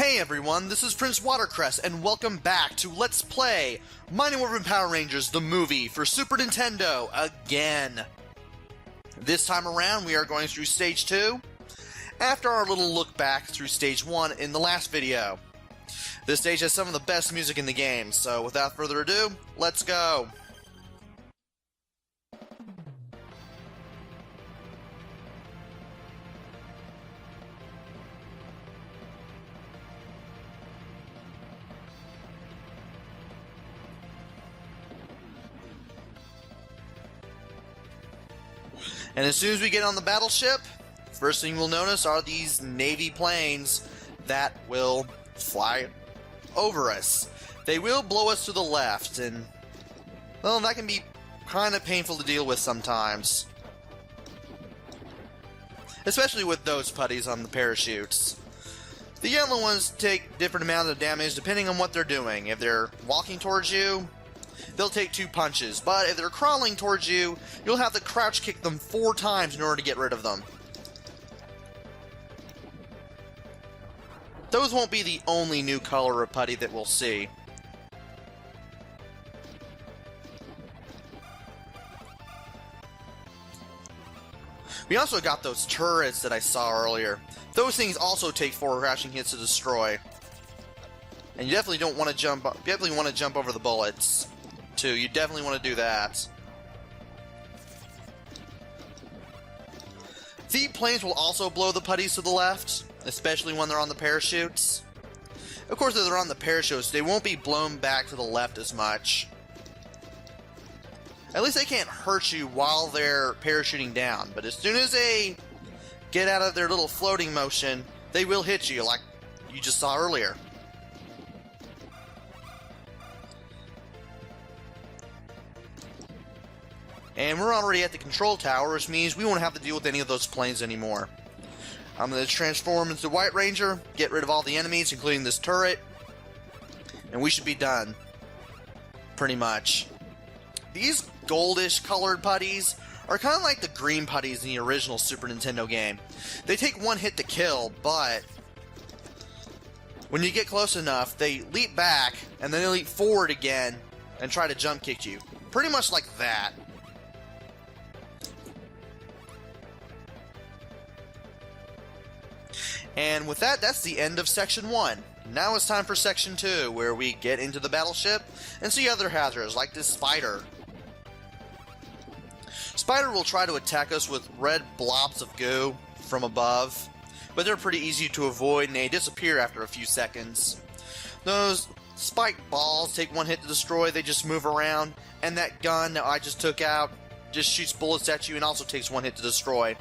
Hey everyone, this is Prince Watercress, and welcome back to Let's Play Mighty Morphin Power Rangers, the movie for Super Nintendo, again. This time around, we are going through Stage 2, after our little look back through Stage 1 in the last video. This stage has some of the best music in the game, so without further ado, let's go! And as soon as we get on the battleship, first thing we'll notice are these Navy planes that will fly over us. They will blow us to the left, and, well, that can be kind of painful to deal with sometimes. Especially with those putties on the parachutes. The yellow ones take different amounts of damage depending on what they're doing. If they're walking towards you, they'll take 2 punches, but if they're crawling towards you, you'll have to crouch kick them 4 times in order to get rid of them. Those won't be the only new color of putty that we'll see. We also got those turrets that I saw earlier. Those things also take 4 crashing hits to destroy. And you definitely don't want to jump over the bullets. Too. You definitely want to do that. The planes will also blow the putties to the left, especially when they're on the parachutes. Of course, if they're on the parachutes, they won't be blown back to the left as much. At least they can't hurt you while they're parachuting down, but as soon as they get out of their little floating motion, they will hit you, like you just saw earlier. And we're already at the control tower, which means we won't have to deal with any of those planes anymore. I'm going to transform into White Ranger, get rid of all the enemies, including this turret, and we should be done. Pretty much. These goldish colored putties are kind of like the green putties in the original Super Nintendo game. They take 1 hit to kill, but when you get close enough, they leap back, and then they leap forward again, and try to jump kick you. Pretty much like that. And with that, that's the end of Section 1. Now it's time for Section 2, where we get into the battleship and see other hazards, like this spider. Spider will try to attack us with red blobs of goo from above, but they're pretty easy to avoid and they disappear after a few seconds. Those spiked balls take 1 hit to destroy, they just move around, and that gun that I just took out just shoots bullets at you and also takes 1 hit to destroy.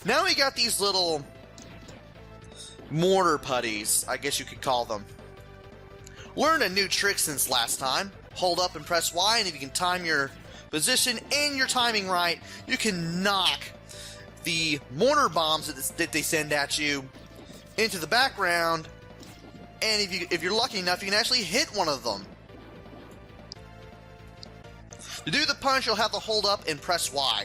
Now we got these little mortar putties, I guess you could call them. Learned a new trick since last time. Hold up and press Y, and if you can time your position and your timing right, you can knock the mortar bombs that they send at you into the background, and if you're lucky enough, you can actually hit one of them. To do the punch, you'll have to hold up and press Y.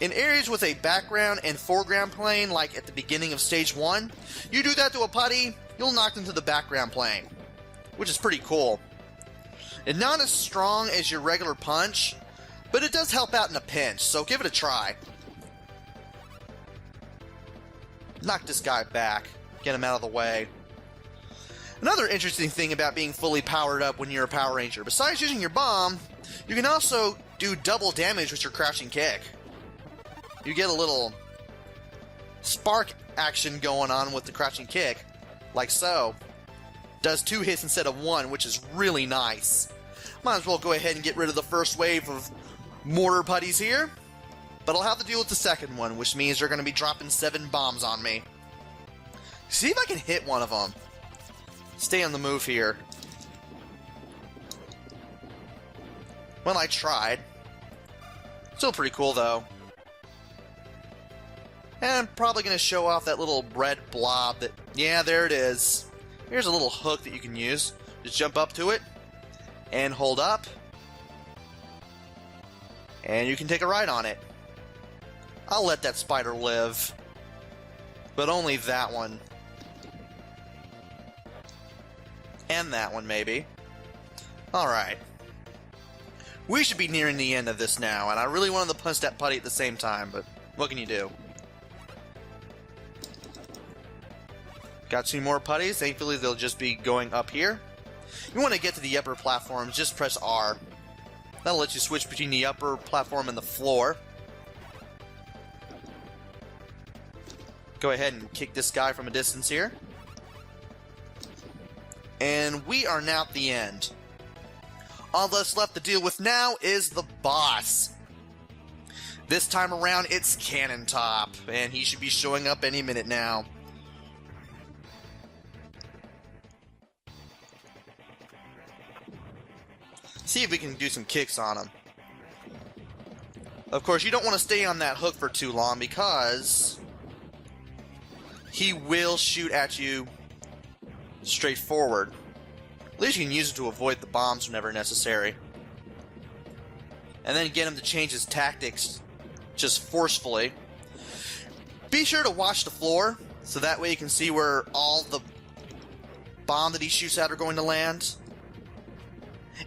In areas with a background and foreground plane, like at the beginning of Stage 1, you do that to a putty, you'll knock them to the background plane, which is pretty cool. It's not as strong as your regular punch, but it does help out in a pinch, so give it a try. Knock this guy back, get him out of the way. Another interesting thing about being fully powered up when you're a Power Ranger, besides using your bomb, you can also do double damage with your crouching kick. You get a little spark action going on with the crouching kick, like so. Does 2 hits instead of 1, which is really nice. Might as well go ahead and get rid of the first wave of mortar putties here, but I'll have to deal with the second one, which means they're going to be dropping 7 bombs on me. See if I can hit one of them. Stay on the move here. Well, I tried. Still pretty cool, though. And I'm probably going to show off that little red blob that... Yeah, there it is. Here's a little hook that you can use. Just jump up to it, and hold up. And you can take a ride on it. I'll let that spider live. But only that one. And that one, maybe. Alright. We should be nearing the end of this now, and I really wanted to punch that putty at the same time, but what can you do? Got 2 more putties. Thankfully, they'll just be going up here. You want to get to the upper platforms, just press R. That'll let you switch between the upper platform and the floor. Go ahead and kick this guy from a distance here. And we are now at the end. All that's left to deal with now is the boss. This time around, it's Cannon Top, and he should be showing up any minute now. See if we can do some kicks on him. Of course, you don't want to stay on that hook for too long because he will shoot at you straight forward. At least you can use it to avoid the bombs whenever necessary. And then get him to change his tactics just forcefully. Be sure to watch the floor, so that way you can see where all the bomb that he shoots at are going to land.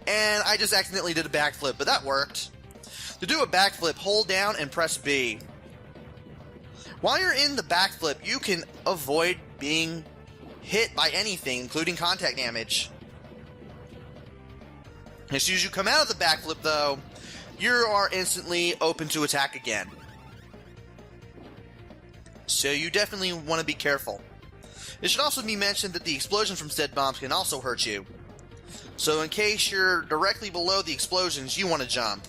And I just accidentally did a backflip, but that worked. To do a backflip, hold down and press B. While you're in the backflip, you can avoid being hit by anything, including contact damage. As soon as you come out of the backflip, though, you are instantly open to attack again. So you definitely want to be careful. It should also be mentioned that the explosions from said bombs can also hurt you. So in case you're directly below the explosions, you want to jump.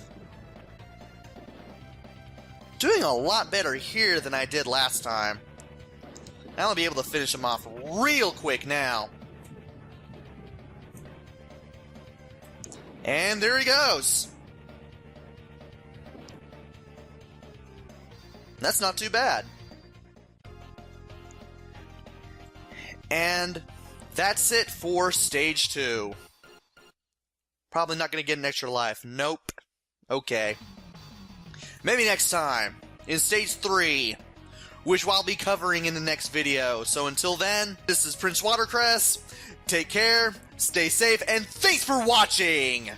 Doing a lot better here than I did last time. I'll be able to finish him off real quick now. And there he goes. That's not too bad. And that's it for Stage 2. Probably not going to get an extra life. Nope. Okay. Maybe next time, in Stage 3, which I'll be covering in the next video. So until then, this is Prince Watercress. Take care, stay safe, and thanks for watching!